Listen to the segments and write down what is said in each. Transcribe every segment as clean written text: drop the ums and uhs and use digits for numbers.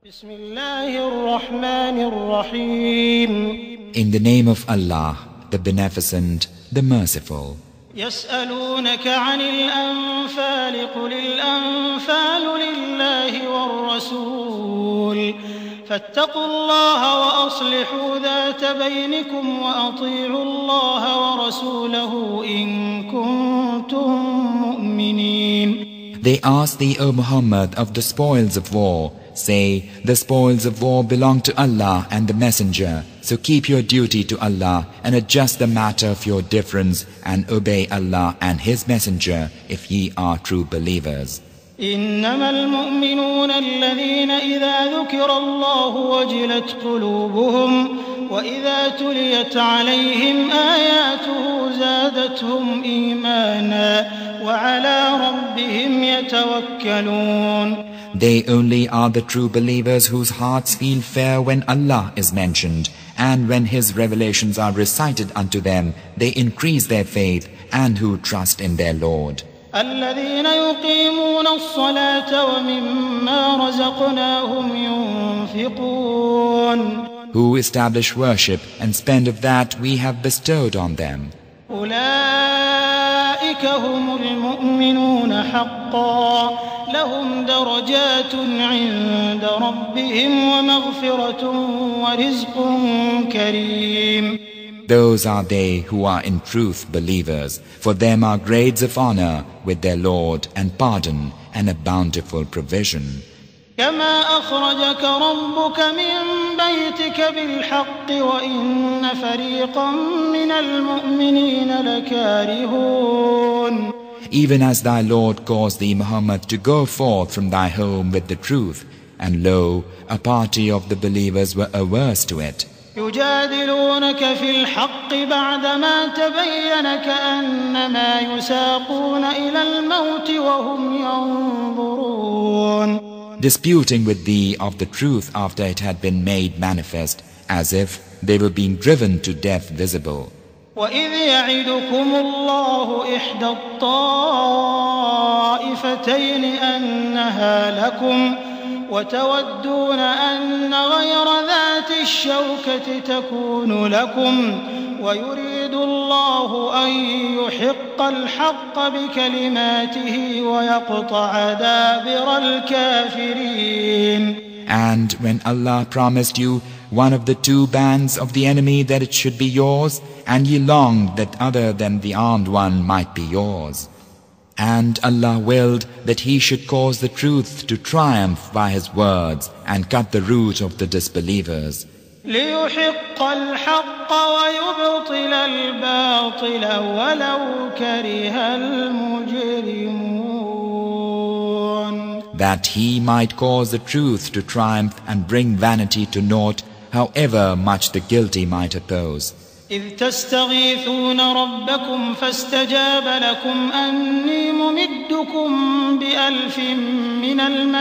In the name of Allah, the Beneficent, the Merciful. يسألونك عن الأنفال قل الأنفال لله والرسول فاتقوا الله وأصلحوا ذات بينكم وأطيعوا الله ورسوله إن كنتم مؤمنين. They ask thee, O Muhammad, of the spoils of war. Say, the spoils of war belong to Allah and the Messenger. So keep your duty to Allah and adjust the matter of your difference and obey Allah and His Messenger if ye are true believers. إنما المؤمنون الذين إذا ذكر الله وجلت قلوبهم وإذا تليت عليهم آياته زادتهم إيمانا وعلى ربهم يتوكلون. They only are the true believers whose hearts feel fear when Allah is mentioned, and when His revelations are recited unto them, they increase their faith, and who trust in their Lord. الذين يقيمون الصلاة ومما رزقناهم ينفقون. Who establish worship and spend of that we have bestowed on them. أولئك هم المؤمنون حقا لهم درجات عند ربهم ومغفرة ورزق كريم. Those are they who are in truth believers. For them are grades of honor with their Lord and pardon and a bountiful provision. كما أخرجك ربك من بيتك بالحق وإن فريقا من المؤمنين لكارهون. Even as thy Lord caused thee, Muhammad, to go forth from thy home with the truth, and lo, a party of the believers were averse to it. يجادلونك في الحق بعدما تبين كأنما يساقون إلى الموت وهم ينظرون. Disputing with thee of the truth after it had been made manifest, as if they were being driven to death visible. وإذ يعدكم الله إحدى الطائفتين أنها لكم وتودون أن غير ذات الشوكة تكون لكم ويريد الله أن يحق الحق بكلماته ويقطع دابر الكافرين. And when Allah promised you one of the two bands of the enemy that it should be yours, and ye longed that other than the armed one might be yours. And Allah willed that He should cause the truth to triumph by His words and cut the root of the disbelievers. ليحق الحق ويبطل الباطل ولو كره المجرمون. That He might cause the truth to triumph and bring vanity to naught, however much the guilty might oppose. إذ تستغيثون ربكم فاستجاب لكم أني ممدكم بألف من الملائكة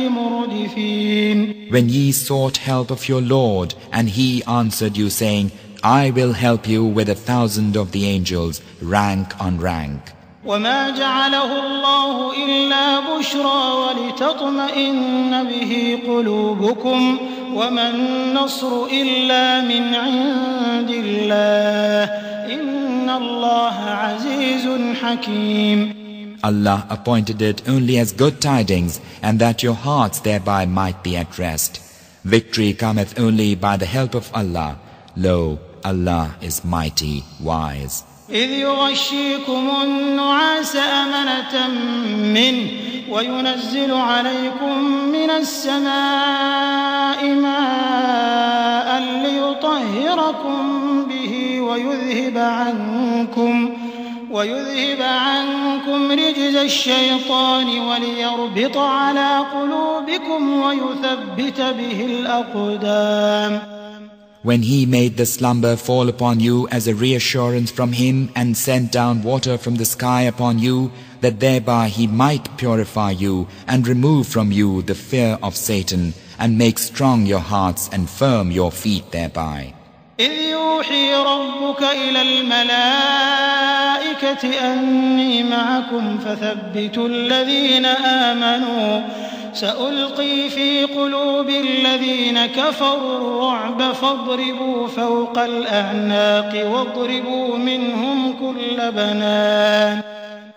مردفين. When ye sought help of your Lord, and He answered you saying, I will help you with 1,000 of the angels, rank on rank. وما جعله الله إلا بشرى ولتطمئن به قلوبكم وما النصر إلا من عند الله إن الله عزيز حكيم. Allah appointed it only as good tidings, and that your hearts thereby might be at rest. Victory cometh only by the help of Allah. Lo, Allah is mighty, wise. إذ يغشيكم النعاس أمنة منه وينزل عليكم من السماء ماء ليطهركم به ويذهب عنكم رجز الشيطان وليربط على قلوبكم ويثبت به الأقدام. When He made the slumber fall upon you as a reassurance from Him and sent down water from the sky upon you, that thereby He might purify you and remove from you the fear of Satan and make strong your hearts and firm your feet thereby. إذ يوحي ربك إلى الملائكة أني معكم فثبتوا الذين آمنوا سألقي في قلوب الذين كفروا الرعب فاضربوا فوق الأعناق واضربوا منهم كل بنان.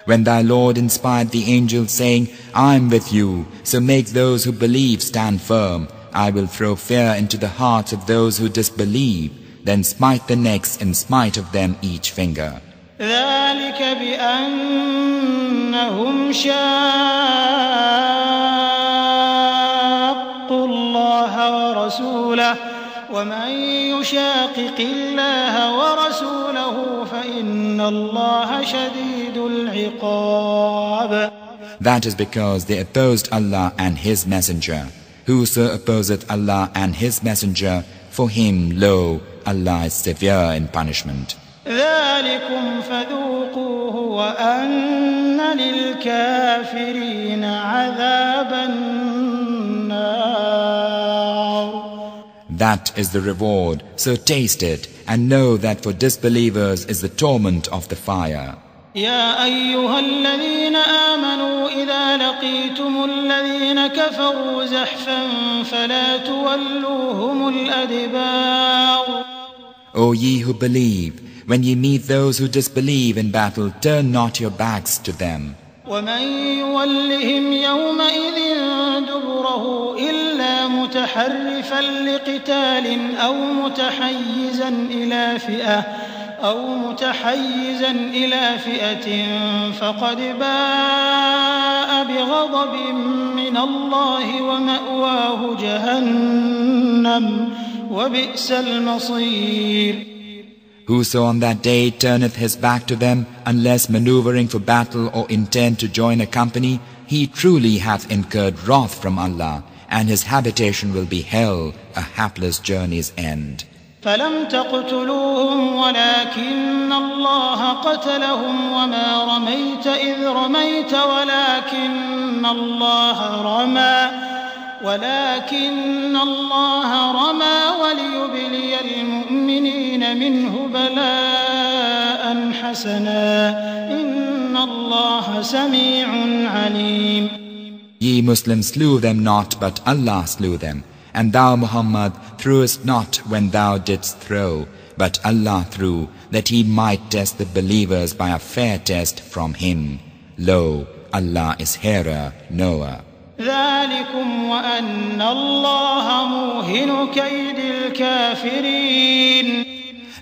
When thy Lord inspired the angels, saying, I am with you, so make those who believe stand firm. I will throw fear into the hearts of those who disbelieve, then smite the necks and smite of them each finger. ذلك بأنهم شاقوا الله ورسوله ومن يشاقق الله ورسوله فإن الله شديد العقاب. That is because they opposed Allah and His Messenger. Whoso opposeth Allah and His Messenger, for him, lo, Allah is severe in punishment. ذلكم فذوقوه وأن للكافرين عذاب النار. That is the reward, so taste it, and know that for disbelievers is the torment of the fire. يا أيها الذين آمنوا إذا لقيتم الذين كفروا زحفا فلا تولوهم الأدبار. O ye who believe, when ye meet those who disbelieve in battle, turn not your backs to them. ومن يولهم يومئذ دبره إلا متحرفا لقتال أو متحيزا إلى فئة فقد باء بغضب من الله ومأواه جهنم وبئس المصير. Whoso on that day turneth his back to them, unless maneuvering for battle or intent to join a company, he truly hath incurred wrath from Allah, and his habitation will be hell, a hapless journey's end. فلم تقتلوهم ولكن الله قتلهم وما رميت إذ رميت ولكن الله رمى وليبلي المؤمنين منه بلاء حسنا إن الله سميع عليم. Ye Muslims slew them not, but Allah slew them. And thou, Muhammad, threwest not when thou didst throw, but Allah threw, that He might test the believers by a fair test from Him. Lo, Allah is hearer, knower. ذلكم وأن الله موهن كيد الكافرين.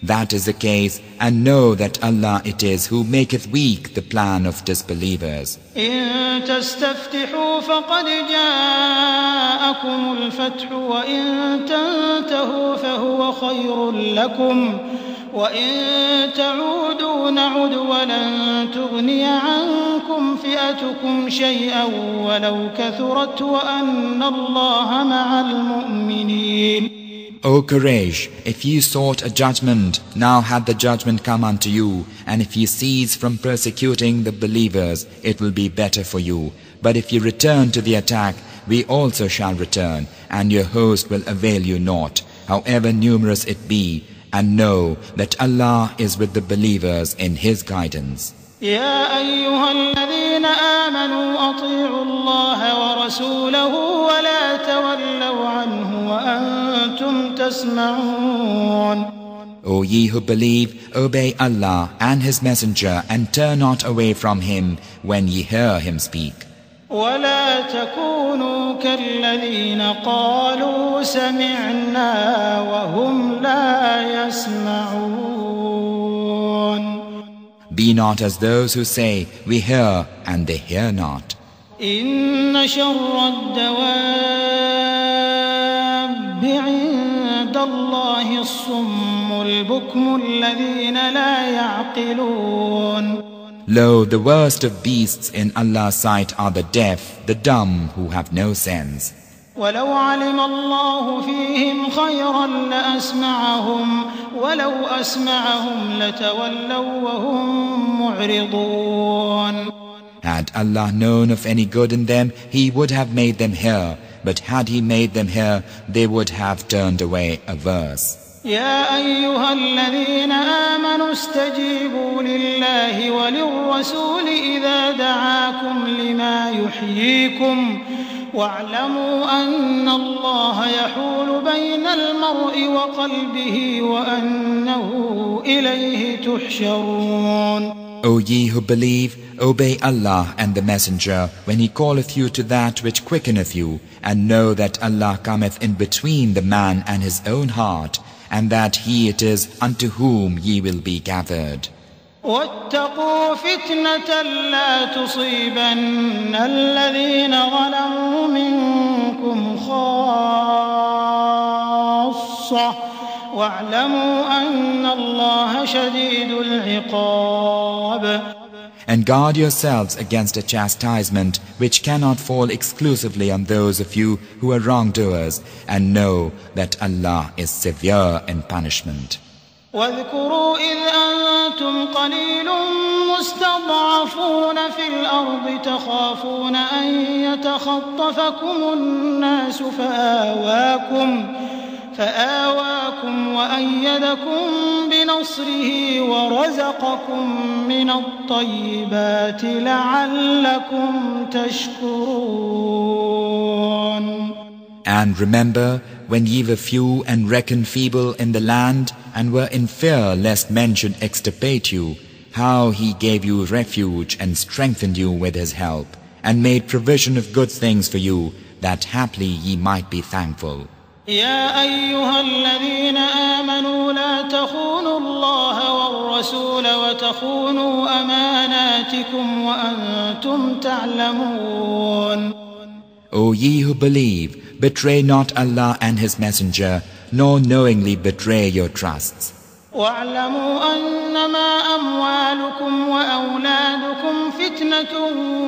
That is the case, and know that Allah it is who maketh weak the plan of disbelievers. إن تستفتحوا فقد جاءكم الفتح وإن تنتهوا فهو خير لكم وإن تعودوا نعد ولن تغني عنكم فئتكم شيئا ولو كثرت وأن الله مع المؤمنين. O Quraysh, if ye sought a judgment, now had the judgment come unto you, and if ye cease from persecuting the believers, it will be better for you. But if ye return to the attack, we also shall return, and your host will avail you naught, however numerous it be, and know that Allah is with the believers in His guidance. يا أيها الذين آمنوا أطيعوا الله ورسوله ولا تولوا عنه وأنتم تسمعون. O ye who believe, obey Allah and His Messenger and turn not away from Him when ye hear Him speak. ولا تكونوا كالذين قالوا سمعنا وهم لا يسمعون. Be not as those who say, we hear, and they hear not. إن شر الدواب عند الله الصم البكم الذين لا يعقلون. Lo, the worst of beasts in Allah's sight are the deaf, the dumb, who have no sense. ولو علم الله فيهم خيرا لأسمعهم ولو أسمعهم لتولوا وهم معرضون. Had Allah known of any good in them, He would have made them hear, but had He made them hear, they would have turned away averse. يا أيها الذين آمنوا استجيبوا لله وللرسول إذا دعاكم لما يحييكم واعلموا أن الله يحول بين المرء وقلبه وأنه إليه تحشرون. O ye who believe, obey Allah and the Messenger when he calleth you to that which quickeneth you, and know that Allah cometh in between the man and his own heart, and that he it is unto whom ye will be gathered. واتقوا فتنة لا تصيبن الذين ظلموا منكم خاصة واعلموا أن الله شديد العقاب. And guard yourselves against a chastisement which cannot fall exclusively on those of you who are wrongdoers, and know that Allah is severe in punishment. واذكروا إذ أنتم قليل مستضعفون في الأرض تخافون أن يتخطفكم الناس فآواكم وأيدكم بنصره ورزقكم من الطيبات لعلكم تشكرون. And remember when ye were few and reckoned feeble in the land, and were in fear lest men should extirpate you, how he gave you refuge and strengthened you with his help, and made provision of good things for you, that haply ye might be thankful. يا أيها الذين آمنوا لا تخونوا الله والرسول وتخونوا أماناتكم وأنتم تعلمون. O ye who believe, betray not Allah and His Messenger, nor knowingly betray your trusts. واعلموا أنما أموالكم وأولادكم فتنة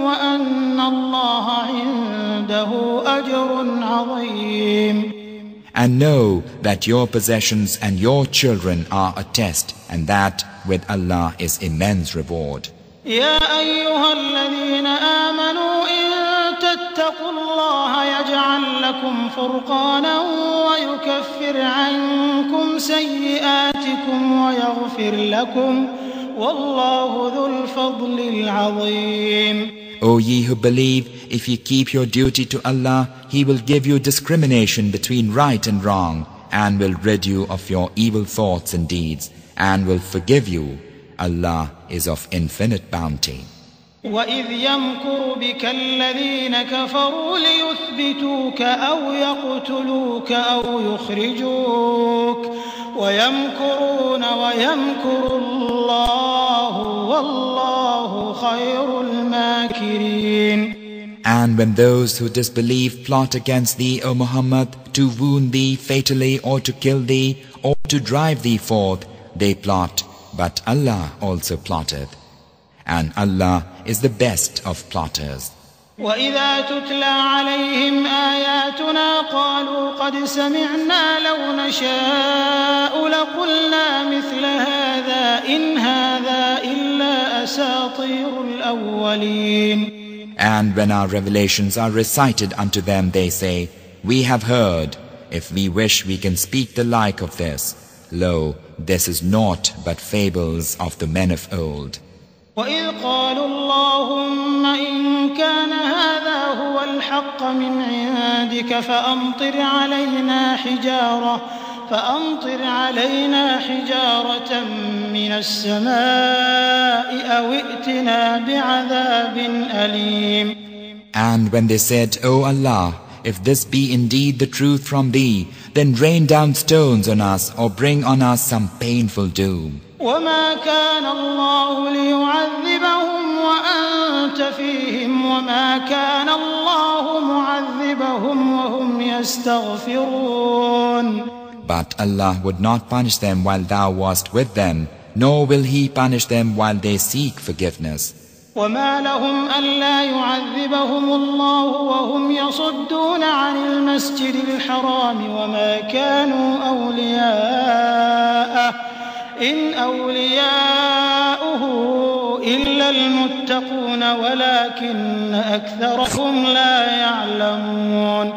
وأن الله عنده أجر عظيم. And know that your possessions and your children are a test, and that with Allah is immense reward. يا أيها الذين آمنوا إن تتقوا الله يجعل لكم فرقانا ويكفر عنكم سيئاتكم ويغفر لكم والله ذو الفضل العظيم. O ye who believe, if ye keep your duty to Allah, He will give you discrimination between right and wrong, and will rid you of your evil thoughts and deeds, and will forgive you. Allah is of infinite bounty. وَإِذْ يَمْكُرُ بِكَ الَّذِينَ كَفَرُوا لِيُثْبِتُوكَ أَوْ يَقْتُلُوكَ أَوْ يُخْرِجُوكَ وَيَمْكُرُونَ وَيَمْكُرُ اللَّهُ وَاللَّهُ خَيْرُ الْمَاكِرِينَ. And when those who disbelieve plot against thee, O Muhammad, to wound thee fatally, or to kill thee, or to drive thee forth, they plot, but Allah also plotteth. And Allah is the best of plotters. وَإِذَا تُتْلَى عَلَيْهِمْ آيَاتُنَا قَالُوا قَدْ سَمِعْنَا لَوْ نَشَاءُ لَقُلْنَا مِثْلَ هَذَا إِنْ هَذَا إِلَّا أَسَاطِيرُ الْأَوَّلِينَ. And when our revelations are recited unto them, they say, We have heard. If we wish, we can speak the like of this. Lo, this is naught but fables of the men of old. وَإِذْ قَالُوا اللَّهُمَّ إِنْ كَانَ هَذَا هُوَ الْحَقَّ مِنْ عِنْدِكَ فَأَمْطِرْ عَلَيْنَا حِجَارَةً مِنَ السَّمَاءِ أَوْ ائْتِنَا بِعَذَابٍ أَلِيمٍ. And when they said, O Allah, if this be indeed the truth from thee, then rain down stones on us, or bring on us some painful doom. وَمَا كَانَ اللَّهُ لِيُعَذِّبَهُمْ وَأَنْتَ فِيهِمْ وَمَا كَانَ اللَّهُ مُعَذِّبَهُمْ وَهُمْ يَسْتَغْفِرُونَ. But Allah would not punish them while thou wast with them, nor will He punish them while they seek forgiveness. وَمَا لَهُمْ أَلَّا يُعَذِّبَهُمُ اللَّهُ وَهُمْ يَصُدُّونَ عَنِ الْمَسْجِدِ الْحَرَامِ وَمَا كَانُوا أَوْلِيَاءَهُ إِنْ أَوْلِيَاؤُهُ إِلَّا الْمُتَّقُونَ وَلَكِنَّ أَكْثَرَهُمْ لَا يَعْلَمُونَ.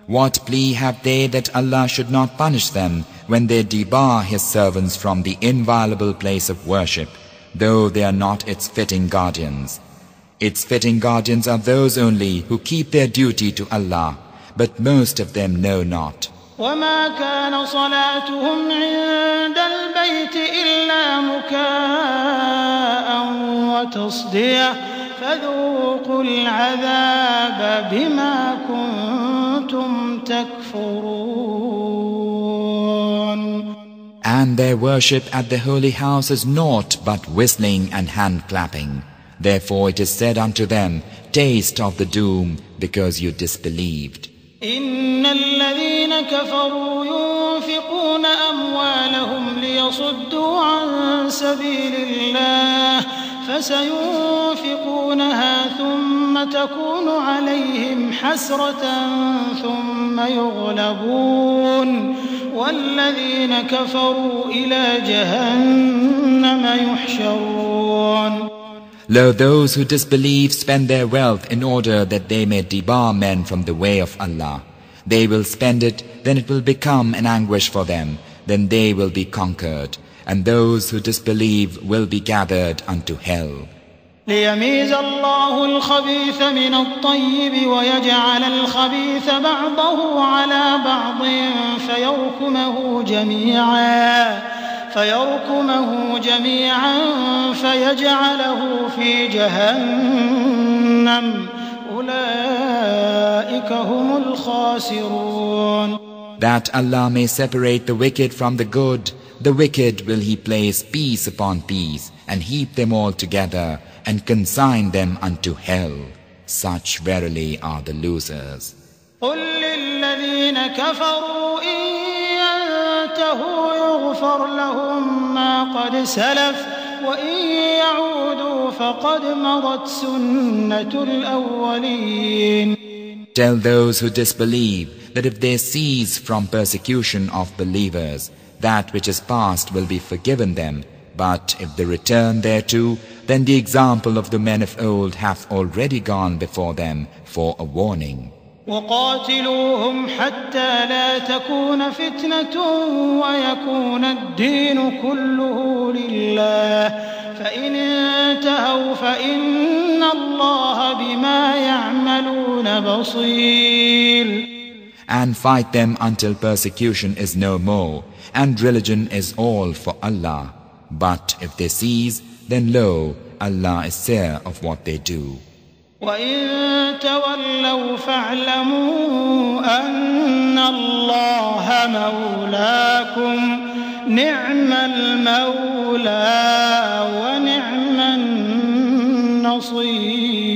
What plea have they that Allah should not punish them when they debar His servants from the inviolable place of worship, though they are not its fitting guardians? Its fitting guardians are those only who keep their duty to Allah, but most of them know not. وما كان صلاتهم عند البيت إلا مكاء وتصدية فذوقوا العذاب بما كنتم تكفرون. And their worship at the holy house is naught but whistling and hand-clapping. Therefore it is said unto them, taste of the doom because you disbelieved. إن الذين كفروا ينفقون أموالهم ليصدوا عن سبيل الله فسينفقونها ثم تكون عليهم حسرة ثم يغلبون والذين كفروا إلى جهنم يحشرون. Lo, those who disbelieve spend their wealth in order that they may debar men from the way of Allah. They will spend it, then it will become an anguish for them, then they will be conquered, and those who disbelieve will be gathered unto hell. ليميز الله الخبيث من الطيب ويجعل الخبيث بعضه على بعض فيركمه جميعا فيجعله في جهنم أولئك هم الخاسرون. That Allah may separate the wicked from the good, the wicked will He place piece upon piece and heap them all together and consign them unto hell. Such verily are the losers. قل للذين كفروا إن ينتهوا يغفر لهم ما قد سلف وإن يعودوا فقد مضت سنة الأولين. Tell those who disbelieve that if they cease from persecution of believers, that which is past will be forgiven them, but if they return thereto, then the example of the men of old hath already gone before them for a warning. وقاتلوهم حتى لا تكون فتنة ويكون الدين كله لله فإن انتهوا فإن الله بما يعملون بصير. And fight them until persecution is no more, and religion is all for Allah. But if they cease, then lo, Allah is seer of what they do. وَإِن تَوَلَّوْا فَاعْلَمُوا أَنَّ اللَّهَ مَوْلَاكُمْ نِعْمَ الْمَوْلَى وَنِعْمَ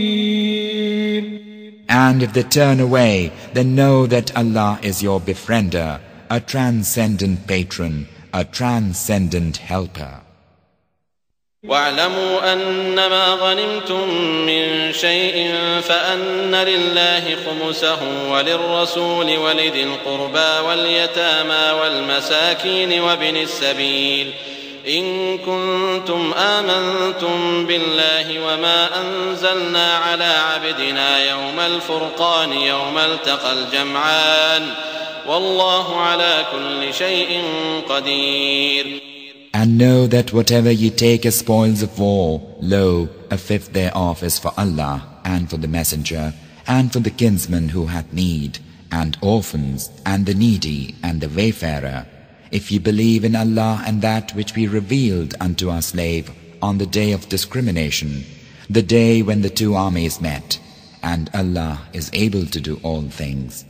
النَّصِيرُ. And if they turn away, then know that Allah is your befriender, a transcendent patron, a transcendent helper. واعلموا أنما غنمتم من شيء فأن لله خمسه وللرسول ولذي القربى واليتامى والمساكين وابن السبيل إن كنتم آمنتم بالله وما أنزلنا على عبدنا يوم الفرقان يوم التقى الجمعان والله على كل شيء قدير. And know that whatever ye take as spoils of war, lo, a fifth thereof is for Allah, and for the messenger, and for the kinsman who hath need, and orphans, and the needy, and the wayfarer, if ye believe in Allah and that which we revealed unto our slave on the day of discrimination, the day when the two armies met, and Allah is able to do all things.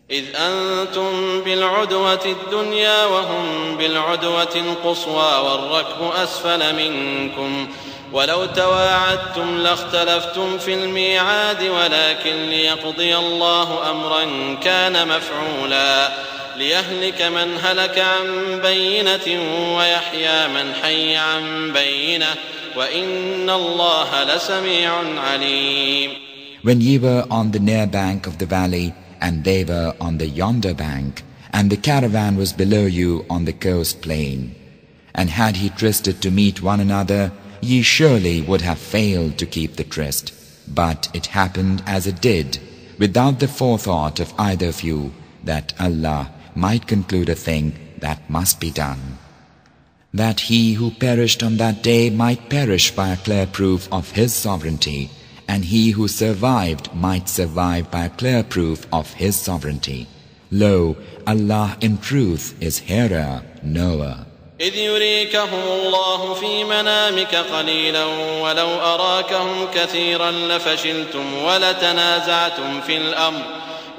إذ أنتم بالعدوة الدنيا وهم بالعدوة القصوى والركب أسفل منكم ولو تواعدتم لاختلفتم في الميعاد ولكن ليقضي الله أمرا كان مفعولا ليهلك من هلك عن بينة ويحيى من حي عن بينة وإن الله لسميع عليم. When ye were on the near bank of the valley, and they were on the yonder bank, and the caravan was below you on the coast plain. And had he trysted to meet one another, ye surely would have failed to keep the tryst. But it happened as it did, without the forethought of either of you, that Allah might conclude a thing that must be done. That he who perished on that day might perish by a clear proof of his sovereignty, and he who survived might survive by a clear proof of his sovereignty. Lo, Allah in truth is hearer, knower. إذ يريكهم الله في منامك قليلا ولو أراكهم كثيرا لفشلتم ولتنازعتم في الأمر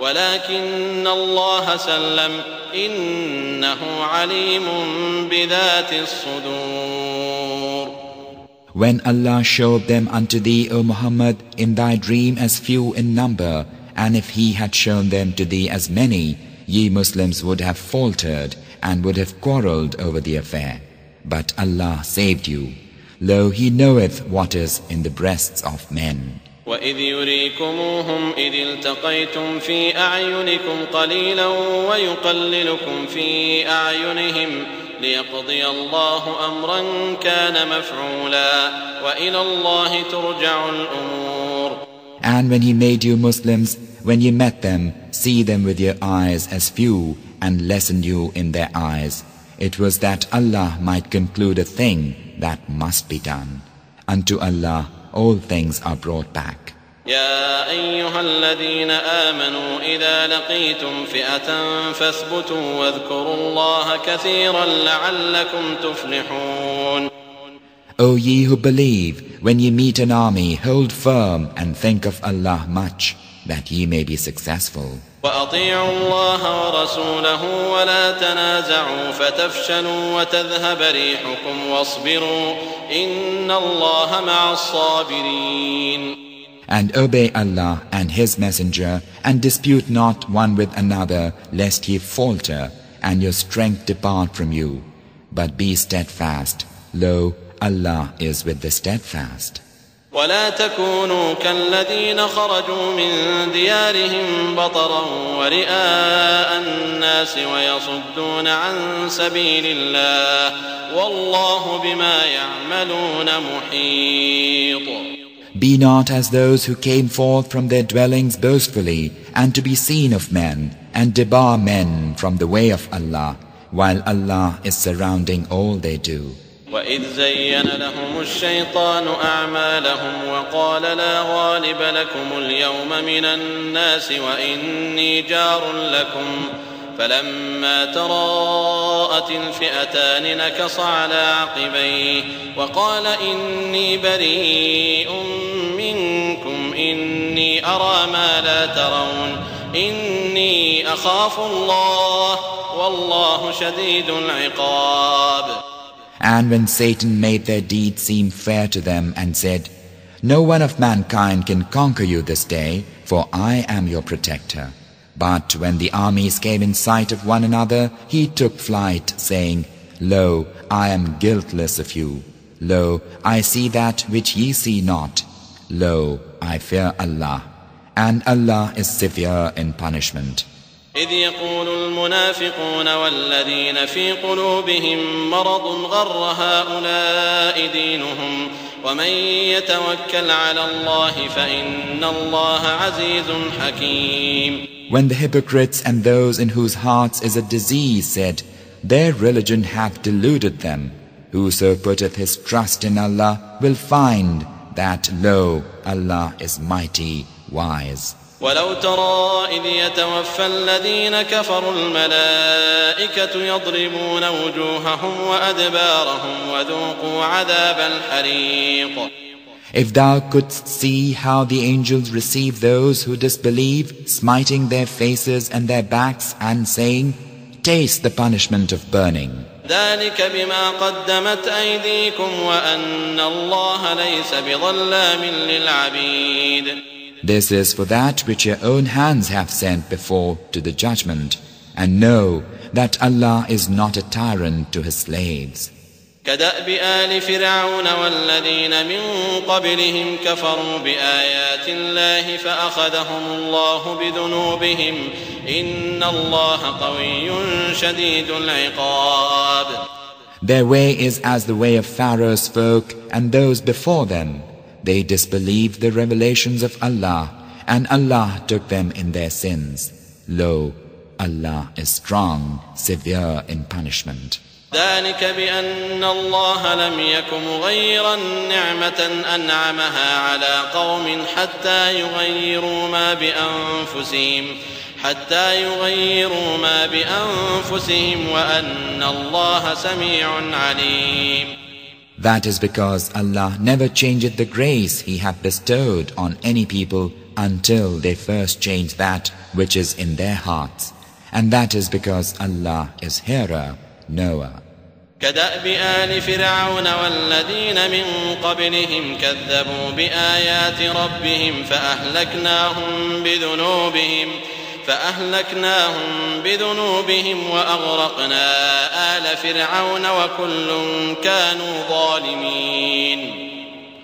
ولكن الله سلم إنه عليم بذات الصدور. When Allah showed them unto thee, O Muhammad, in thy dream as few in number, and if He had shown them to thee as many, ye Muslims would have faltered and would have quarrelled over the affair. But Allah saved you. Lo, He knoweth what is in the breasts of men. وَإِذْ يُرِيكُمُوهُمْ إِذِ الْتَقَيْتُمْ فِي أَعْيُنِكُمْ قَلِيلًا وَيُقَلِّلُكُمْ فِي أَعْيُنِهِمْ لِيَقْضِيَ اللَّهُ أَمْرًا كَانَ مَفْعُولًا وَإِلَى اللَّهِ تُرْجَعُ الْأُمُورُ. And when He made you Muslims, when you met them, see them with your eyes as few, and lessened you in their eyes, it was that Allah might conclude a thing that must be done. Unto Allah all things are brought back. يا أيها الذين آمنوا إذا لقيتم فئة فاثبتوا واذكروا الله كثيرا لعلكم تفلحون. O ye who believe, when ye meet an army, hold firm and think of Allah much, that ye may be successful. وأطيعوا الله ورسوله ولا تنازعوا فتفشلوا وتذهب ريحكم واصبروا إن الله مع الصابرين. And obey Allah and His Messenger, and dispute not one with another, lest ye falter, and your strength depart from you. But be steadfast. Lo, Allah is with the steadfast. ولا تكونوا كالذين خرجوا من ديارهم بطرا ورئاء الناس ويصدون عن سبيل الله والله بما يعملون محيط. Be not as those who came forth from their dwellings boastfully, and to be seen of men, and debar men from the way of Allah, while Allah is surrounding all they do. وإذ زين لهم الشيطان أعمالهم وقال لا غالب لكم اليوم من الناس وإني جار لكم فلما تراءت الفئتان نكص على عقبيه وقال إني بريء منكم إني أرى ما لا ترون إني أخاف الله والله شديد العقاب. And when Satan made their deeds seem fair to them and said, No one of mankind can conquer you this day, for I am your protector. But when the armies came in sight of one another, he took flight, saying, Lo, I am guiltless of you. Lo, I see that which ye see not. Lo, I fear Allah. And Allah is severe in punishment. إذ يقول المنافقون والذين في قلوبهم مرض غر هؤلاء دينهم ومن يتوكل على الله فإن الله عزيز حكيم. When the hypocrites and those in whose hearts is a disease said, Their religion hath deluded them. Whoso putteth his trust in Allah will find that, lo, Allah is mighty, wise. ولو ترى إذ يتوفى الذين كفروا الملائكة يضربون وجوههم وأدبارهم وذوقوا عذاب الحريق. If thou couldst see how the angels receive those who disbelieve, smiting their faces and their backs and saying, Taste the punishment of burning. ذلك بما قدمت أيديكم وأن الله ليس بظلام للعبيد. This is for that which your own hands have sent before to the judgment, and know that Allah is not a tyrant to His slaves. كدأب آل فرعون والذين من قبلهم كفروا بآيات الله فأخذهم الله بذنوبهم إن الله قوي شديد العقاب. Their way is as the way of Pharaoh's folk and those before them. They disbelieved the revelations of Allah, and Allah took them in their sins. Lo, Allah is strong, severe in punishment. ذلك بأن الله لم يك مغيرا نعمة أنعمها على قوم حتى يغيروا ما بأنفسهم وأن الله سميع عليم. That is because Allah never changeth the grace He hath bestowed on any people until they first change that which is in their hearts. And that is because Allah is hearer, knower. كدأب آل فرعون والذين من قبلهم كذبوا بآيات ربهم فأهلكناهم بذنوبهم وأغرقنا آل فرعون وكل كانوا ظالمين.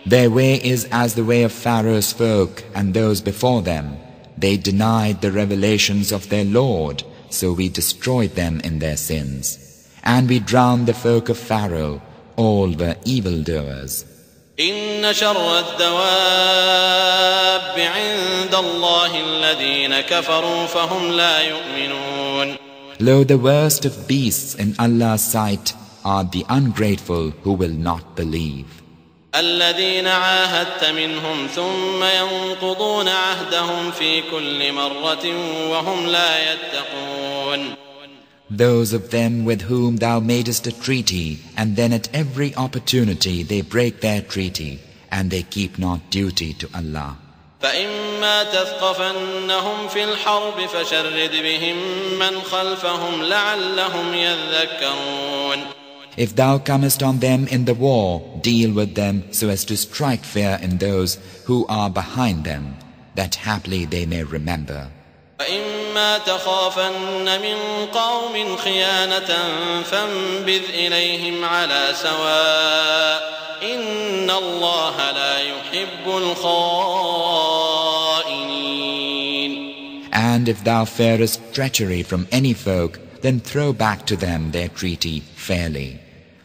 Their way is as the way of Pharaoh's folk and those before them. They denied the revelations of their Lord, so we destroyed them in their sins. And we drowned the folk of Pharaoh, all were evildoers. إن شر الدواب عند الله الذين كفروا فهم لا يؤمنون. Lo, the worst of beasts in Allah's sight are the ungrateful who will not believe. الذين عاهدت منهم ثم ينقضون عهدهم في كل مرة وهم لا يتقون. Those of them with whom thou madest a treaty, and then at every opportunity they break their treaty, and they keep not duty to Allah. فإما تثقفنهم في الحرب فشرد بهم من خلفهم لعلهم يذكرون. If thou comest on them in the war, deal with them so as to strike fear in those who are behind them, that haply they may remember. وإما تخافن من قوم خيانة فانبذ إليهم على سواء إن الله لا يحب الخائنين. And if thou fearest treachery from any folk, then throw back to them their treaty fairly.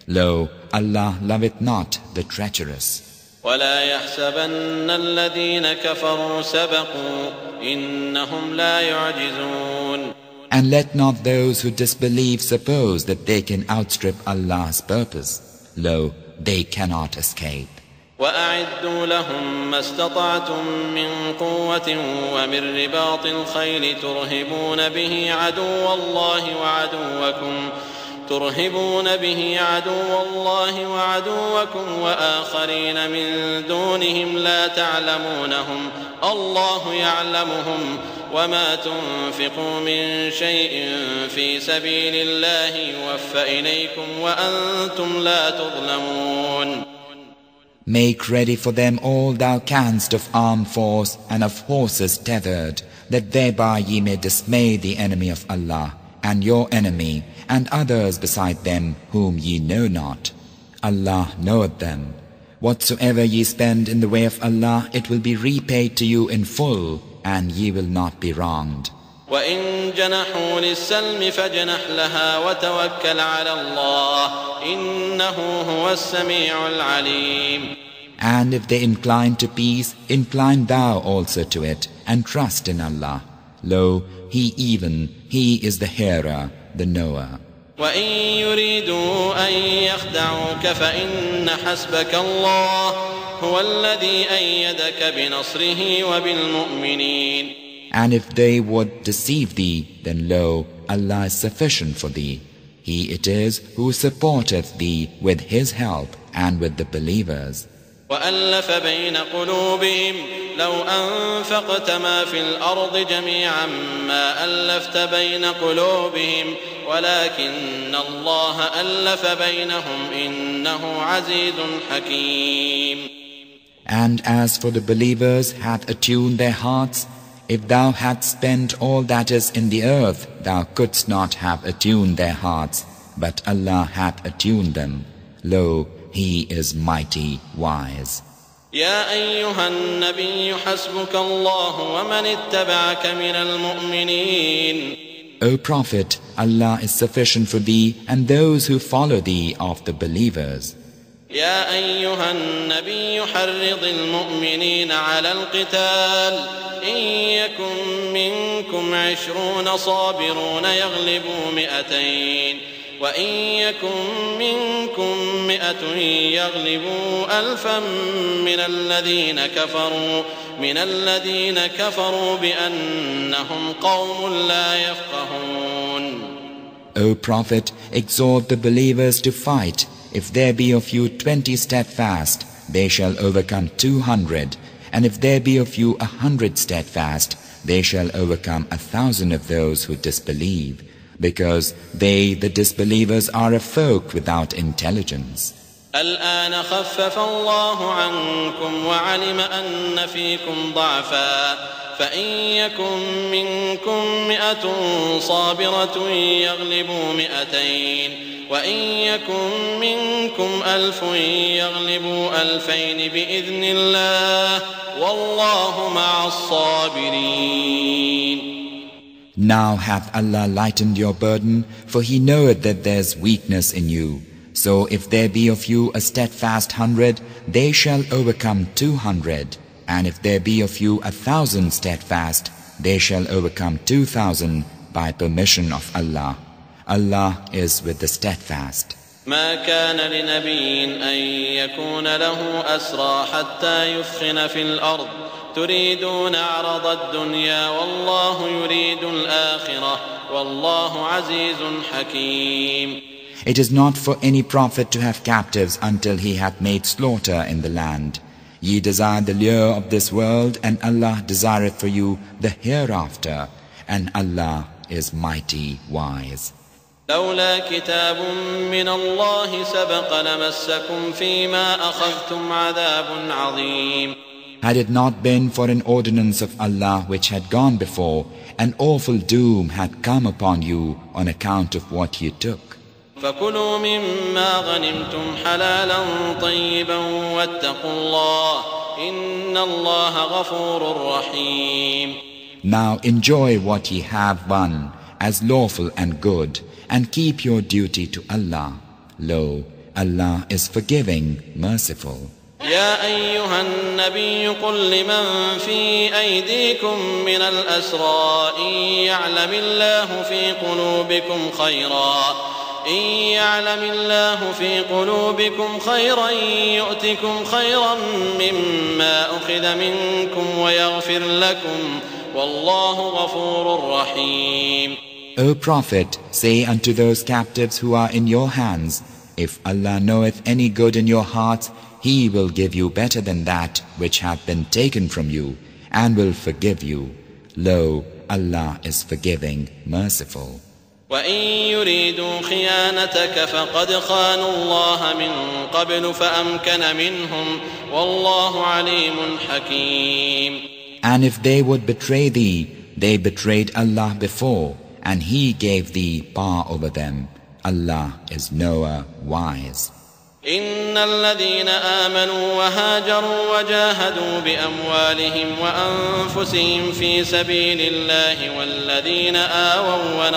Lo, Allah loveth not the treacherous. ولا يحسبن الذين كفروا سبقوا إنهم لا يعجزون. And let not those who disbelieve suppose that they can outstrip Allah's purpose. Lo, they cannot escape. وأعدوا لهم ما استطعتم من قوة ومن رباط الخيل ترهبون به عدو الله وعدوكم وآخرين من دونهم لا تعلمونهم الله يعلمهم وما تنفقوا من شيء في سبيل الله يوفى إليكم وأنتم لا تظلمون. Make ready for them all thou canst of armed force and of horses tethered, that thereby ye may dismay the enemy of Allah, and your enemy, and others beside them whom ye know not. Allah knoweth them. Whatsoever ye spend in the way of Allah, it will be repaid to you in full, and ye will not be wronged. وإن جنحوا للسلم فاجنح لها وتوكل على الله إنه هو السميع العليم. And if they incline to peace, incline thou also to it, and trust in Allah. Lo, He is the hearer, the knower. وإن يريدوا أن يخدعوك فإن حسبك الله هو الذي أيدك بنصره وبالمؤمنين. And if they would deceive thee, then lo, Allah is sufficient for thee. He it is who supporteth thee with His help and with the believers. وألف بين قلوبهم لو أنفقت ما في الأرض جميعا ما ألفت بين قلوبهم ولكن الله ألف بينهم إنه عزيز حكيم. And as for the believers hath attuned their hearts, if thou hadst spent all that is in the earth, thou couldst not have attuned their hearts, but Allah hath attuned them. Lo, He is mighty wise. يا أيها النبي حسبك الله ومن اتبعك من المؤمنين. O Prophet, Allah is sufficient for thee and those who follow thee of the believers. يا أيها النبي حرض المؤمنين على القتال إن يكن منكم 20 صابرون يغلبوا 200 وإن يكن منكم 100 يغلبوا 1000 من الذين كفروا بأنهم قوم لا يفقهون. O Prophet, exhort the believers to fight. If there be of you 20 steadfast, they shall overcome 200. And if there be of you 100 steadfast, they shall overcome 1,000 of those who disbelieve. Because they, the disbelievers, are a folk without intelligence. الآن خفف الله عنكم وعلم أن فيكم ضعفا فإن يكن منكم 100 صابرة يغلبوا 200 وإن يكن منكم 1000 يغلبوا 2000 بإذن الله والله مع الصابرين. Now hath Allah lightened your burden, for He knoweth that there's weakness in you. So if there be of you a steadfast 100, they shall overcome 200. And if there be of you 1,000 steadfast, they shall overcome 2,000 by permission of Allah. Allah is with the steadfast. ما كان لنبي أن يكون له أسرى حتى يثخن في الأرض تريدون عرض الدنيا والله يريد الآخرة والله عزيز حكيم. It is not for any prophet to have captives until he hath made slaughter in the land. Ye desire the lure of this world, and Allah desireth for you the hereafter, and Allah is mighty wise. لولا كتاب من الله سبق لمسكم فيما أخذتم عذاب عظيم. Had it not been for an ordinance of Allah which had gone before, an awful doom had come upon you on account of what you took. فكلوا مما غنمتم حلالا طيبا واتقوا الله إن الله غفور رحيم. Now enjoy what ye have won as lawful and good, and keep your duty to Allah. Lo, Allah is forgiving, merciful. يا أيها النبي قل لمن في أيديكم من الأسرى إن يعلم الله في قلوبكم خيرا يؤتكم خيرا مما أخذ منكم ويغفر لكم والله غفور رحيم. O Prophet, say unto those captives who are in your hands, if Allah knoweth any good in your hearts, He will give you better than that which hath been taken from you, and will forgive you. Lo, Allah is forgiving, merciful. وَإِن يُرِيدُوا خِيَانَتَكَ فَقَدْ خَانُوا اللَّهَ مِن قَبْلُ فَأَمْكَنَ مِنْهُمْ وَاللَّهُ عَلِيمٌ حَكِيمٌ. And if they would betray thee, they betrayed Allah before, and He gave thee power over them. Allah is knower, wise. إن الذين آمنوا وهاجروا وجاهدوا بأموالهم وأنفسهم في سبيل الله والذين آووا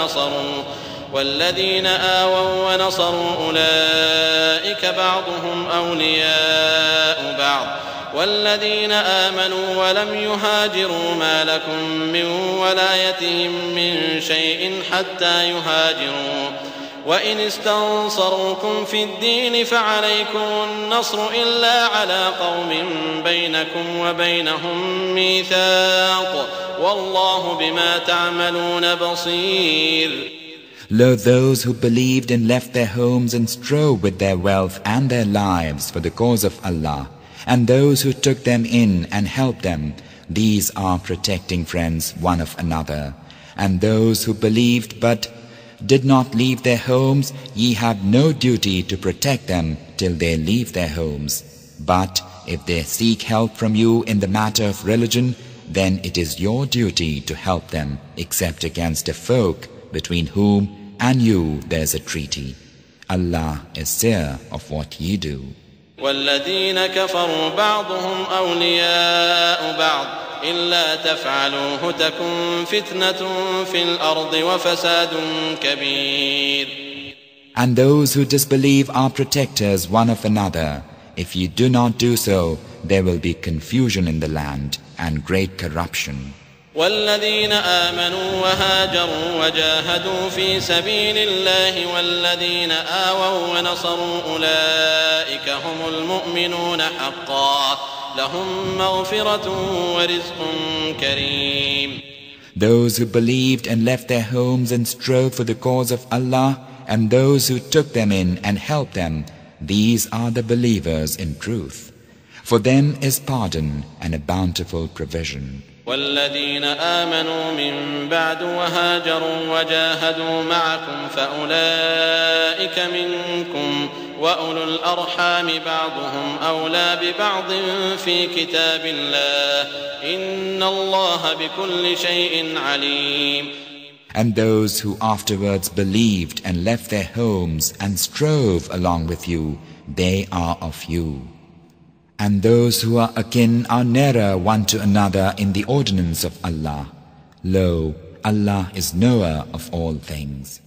ونصروا أولئك بعضهم أولياء بعض والذين آمنوا ولم يهاجروا ما لكم من ولايتهم من شيء حتى يهاجروا وإن استنصروكم في الدين فعليكم النصر إلا على قوم بينكم وبينهم ميثاق والله بما تعملون بصير. Lo, those who believed and left their homes and strove with their wealth and their lives for the cause of Allah, and those who took them in and helped them, these are protecting friends one of another. And those who believed but did not leave their homes, ye have no duty to protect them till they leave their homes. But if they seek help from you in the matter of religion, then it is your duty to help them, except against a folk between whom and you there is a treaty. Allah is seer of what ye do. والذين كفروا بعضهم أولياء بعض إلا تفعلوه تكن فتنة في الأرض وفساد كبير. And those who disbelieve are protectors one of another. If you do not do so, there will be confusion in the land and great corruption. والذين آمنوا وهاجروا وجاهدوا في سبيل الله والذين آووا ونصروا أولئك هم المؤمنون حقا لهم مغفرة ورزق كريم. Those who believed and left their homes and strove for the cause of Allah, and those who took them in and helped them, these are the believers in truth. For them is pardon and a bountiful provision. والذين آمنوا من بعد وهاجروا وجاهدوا معكم فأولئك منكم وأولو الأرحام بعضهم أولى ببعض في كتاب الله إن الله بكل شيء عليم. And those who afterwards believed and left their homes and strove along with you, they are of you. And those who are akin are nearer one to another in the ordinance of Allah. Lo, Allah is knower of all things.